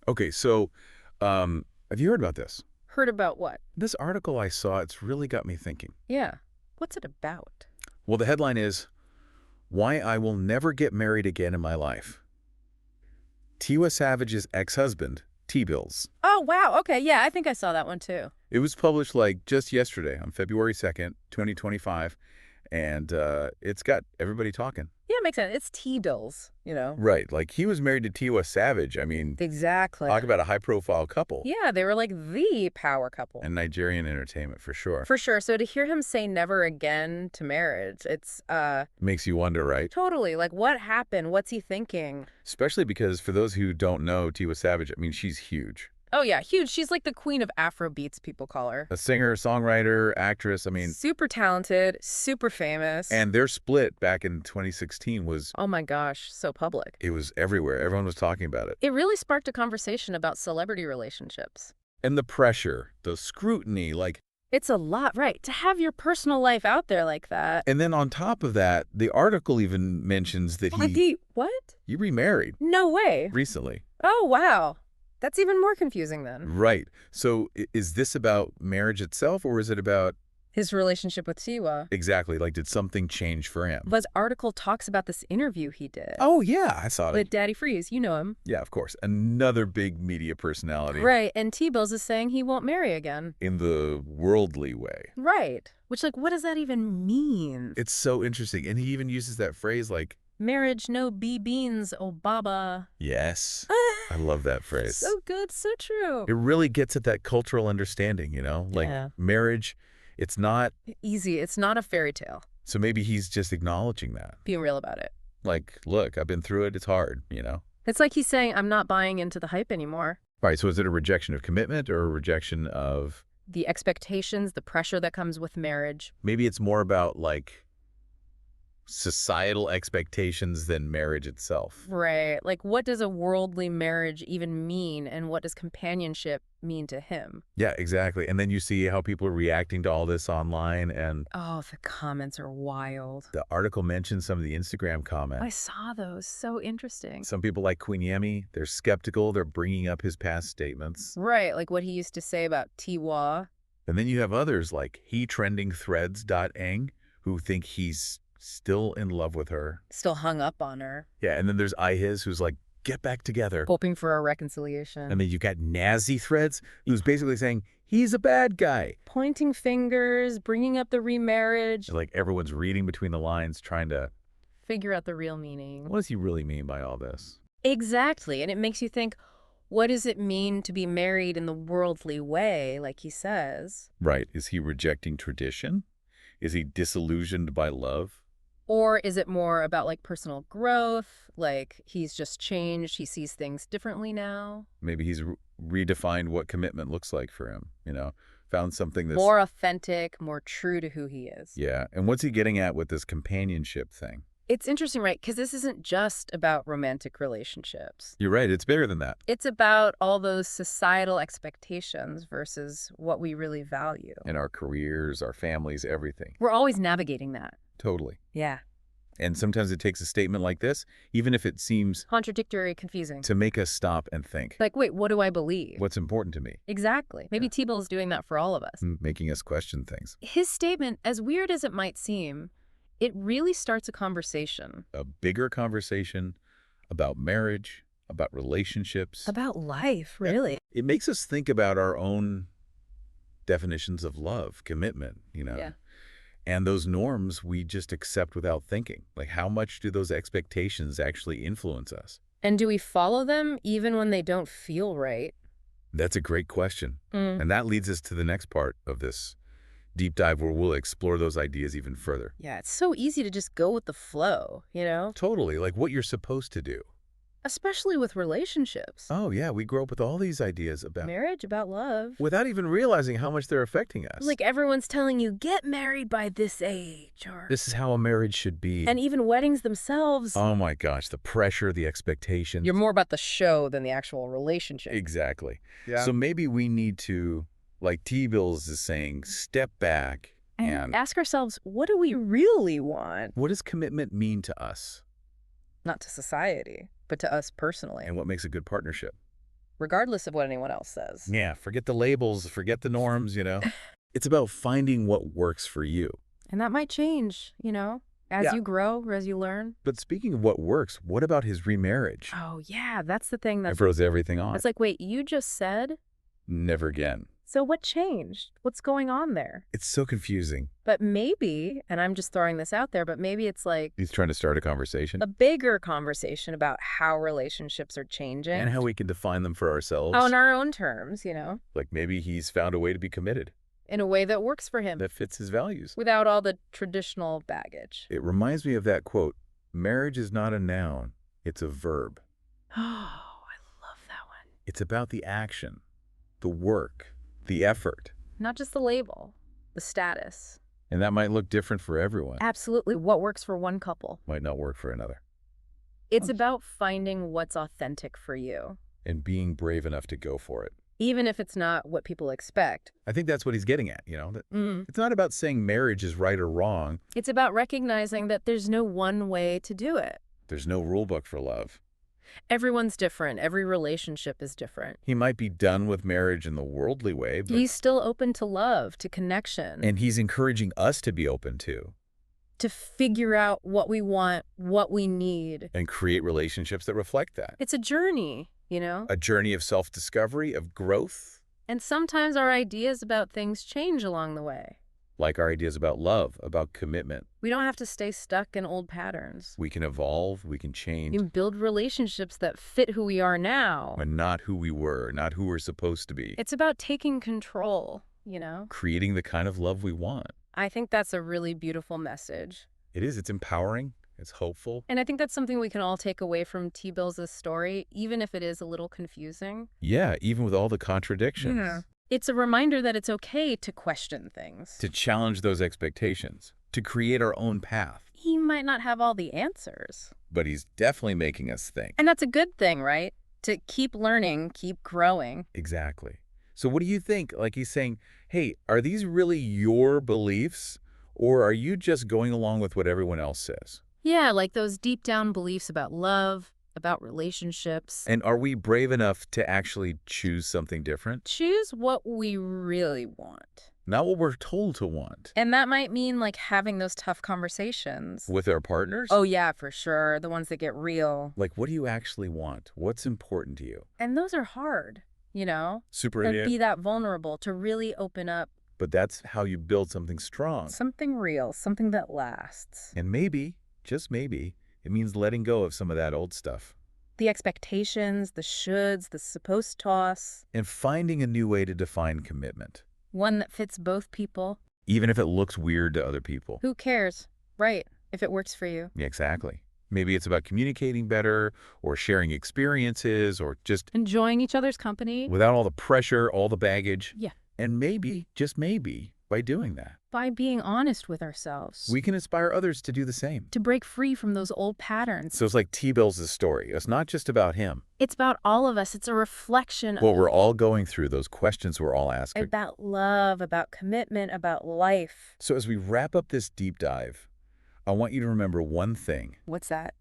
Okay, so have you heard about this? Heard about what? This article I saw, it's really got me thinking. Yeah. What's it about? Well, the headline is, Why I Will Never Get Married Again in My Life. Tiwa Savage's ex-husband, Teebillz. Oh, wow. Okay, yeah, I think I saw that one too. It was published like just yesterday on February 2nd, 2025, and it's got everybody talking. Yeah, it makes sense. It's Teebillz, Right, like he was married to Tiwa Savage. I mean, Exactly. talk about a high-profile couple. Yeah, they were like the power couple. And Nigerian entertainment, for sure. For sure. So to hear him say never again to marriage, it's Makes you wonder, right? totally like what happened? What's he thinking? Especially because for those who don't know Tiwa Savage, I mean, she's huge. Oh yeah, huge. She's like the queen of Afro beats, people call her. A singer, songwriter, actress, I mean, Super talented, super famous. and their split back in 2016 was, oh my gosh, so public. it was everywhere. Everyone was talking about it. It really sparked a conversation about celebrity relationships. And the pressure, the scrutiny, like, It's a lot, right? To have your personal life out there like that. and then on top of that, the article even mentions that What? he remarried No way. recently. Oh, wow. That's even more confusing then. Right. So is this about marriage itself, or is it about His relationship with Tiwa. exactly, like, did something change for him? This article talks about this interview he did Oh, yeah, I saw with it. Daddy Freeze. You know him. Yeah, of course. Another big media personality Right, and Teebillz is saying he won't marry again. in the worldly way. Right. Which, like, what does that even mean? It's so interesting. And he even uses that phrase like, Marriage, no beans, oh baba. yes. I love that phrase. So good, so true. It really gets at that cultural understanding, Like Yeah. marriage, it's not. Easy. It's not a fairy tale. So maybe he's just acknowledging that. Being real about it. Like, look, I've been through it. It's hard, It's like he's saying, I'm not buying into the hype anymore. All right. So is it a rejection of commitment or a rejection of, The expectations, the pressure that comes with marriage. maybe it's more about like societal expectations than marriage itself? Right. Like, what does a worldly marriage even mean? And what does companionship mean to him? Yeah, exactly. And then you see how people are reacting to all this online, and Oh, the comments are wild. the article mentions some of the Instagram I comments. saw those. So interesting. Some people like Queen Yemi, they're skeptical, they're bringing up his past statements. Right. Like what he used to say about Tiwa. And then you have others like HeTrendingThreads.eng who think he's still in love with her. Still hung up on her. Yeah, and then there's IHis who's like, get back together. Hoping for a reconciliation. And then you got Nazi Threads who's basically saying, he's a bad guy. Pointing fingers, bringing up the remarriage. Like everyone's reading between the lines trying to, Figure out the real meaning. what does he really mean by all this? Exactly. And it makes you think, what does it mean to be married in the worldly way, like he says? Right. Is he rejecting tradition? Is he disillusioned by love? Or is it more about like personal growth? Like he's just changed, he sees things differently now? Maybe he's redefined what commitment looks like for him, found something that's More authentic, more true to who he is. Yeah. And what's he getting at with this companionship thing? It's interesting, right? Because this isn't just about romantic relationships. You're right. It's bigger than that. It's about all those societal expectations versus what we really value. In our careers, our families, everything. We're always navigating that. Totally. Yeah. And sometimes it takes a statement like this, even if it seems Contradictory, confusing. to make us stop and think, Like, wait, what do I believe? what's important to me? Exactly. Maybe Teebillz is doing that for all of us. Making us question things. His statement, as weird as it might seem, it really starts a conversation. A bigger conversation about marriage, about relationships. About life, really. It makes us think about our own definitions of love, commitment, Yeah. And those norms we just accept without thinking. Like, how much do those expectations actually influence us? And do we follow them even when they don't feel right? That's a great question. Mm. And that leads us to the next part of this deep dive where we'll explore those ideas even further. Yeah, it's so easy to just go with the flow, Totally, like what you're supposed to do. Especially with relationships. Oh, yeah, we grow up with all these ideas about Marriage, about love. without even realizing how much they're affecting us. Like everyone's telling you, get married by this age, or... This is how a marriage should be. And even weddings themselves. Oh my gosh, the pressure, the expectations. You're more about the show than the actual relationship. Exactly. Yeah. So maybe we need to, like Teebillz is saying, step back and ask ourselves, what do we really want? what does commitment mean to us? Not to society, but to us personally. And what makes a good partnership? regardless of what anyone else says. Yeah, forget the labels, forget the norms. It's about finding what works for you. And that might change, as Yeah. you grow, or as you learn. But speaking of what works, what about his remarriage? Oh, yeah, that's the thing It froze everything on. it's like, wait, you just said? Never again. So what changed? What's going on there? It's so confusing. But maybe, and I'm just throwing this out there, but maybe it's like He's trying to start a conversation. a bigger conversation about how relationships are changing. And how we can define them for ourselves. On our own terms, Like maybe he's found a way to be committed in a way that works for him, that fits his values. without all the traditional baggage. It reminds me of that quote, marriage is not a noun, it's a verb. Oh, I love that one. It's about the action, the work, the effort. Not just the label, the status. And that might look different for everyone. Absolutely. What works for one couple? Might not work for another. It's about finding what's authentic for you, And being brave enough to go for it. even if it's not what people expect. I think that's what he's getting at, that it's not about saying marriage is right or wrong. It's about recognizing that there's no one way to do it. There's no rule book for love. Everyone's different. Every relationship is different. He might be done with marriage in the worldly way, but He's still open to love, to connection, and he's encouraging us to be open to figure out what we want, what we need. and create relationships that reflect that. It's a journey, A journey of self-discovery, of growth, And sometimes our ideas about things change along the way. like our ideas about love, about commitment. We don't have to stay stuck in old patterns. We can evolve, we can change, You can build relationships that fit who we are now. but not who we were, not who we're supposed to be. It's about taking control, Creating the kind of love we want. I think that's a really beautiful message. It is. It's empowering. It's hopeful. And I think that's something we can all take away from Teebillz' story, even if it is a little confusing. Yeah, even with all the contradictions. It's a reminder that it's okay to question things. To challenge those expectations. To create our own path. He might not have all the answers. But he's definitely making us think. And that's a good thing, right? To keep learning, keep growing. Exactly. So what do you think? Like he's saying, hey, are these really your beliefs? Or are you just going along with what everyone else says? Yeah, like those deep down beliefs about love, about relationships. And are we brave enough to actually choose something different? Choose what we really want. Not what we're told to want. And that might mean like having those tough conversations. With our partners? Oh yeah, for sure. The ones that get real. Like, what do you actually want? What's important to you? And those are hard, Super to idiot. be that vulnerable, to really open up. But that's how you build something strong. Something real, something that lasts. And maybe, just maybe, it means letting go of some of that old stuff. The expectations, the shoulds, the supposed toss. And finding a new way to define commitment. One that fits both people. Even if it looks weird to other people. Who cares? Right, if it works for you. Yeah, exactly. Maybe it's about communicating better, or sharing experiences, or just Enjoying each other's company. without all the pressure, all the baggage. Yeah. And maybe, just maybe, by doing that, By being honest with ourselves. we can inspire others to do the same. To break free from those old patterns. So it's like Teebillz' story. It's not just about him. It's about all of us. It's a reflection What we're all going through, those questions we're all asking. about love, about commitment, about life. So as we wrap up this deep dive, I want you to remember one thing. What's that?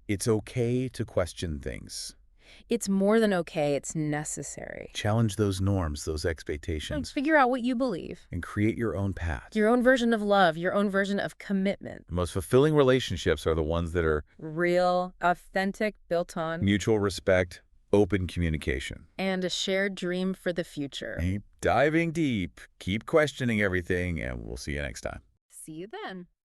It's okay to question things. It's more than okay. It's necessary. Challenge those norms, those Like, expectations, figure out what you believe. and create your own path. Your own version of love, your own version of commitment. The most fulfilling relationships are the ones that are Real, authentic, built on, mutual respect, open communication. and a shared dream for the future. Keep diving deep, keep questioning everything, and we'll see you next time. See you then.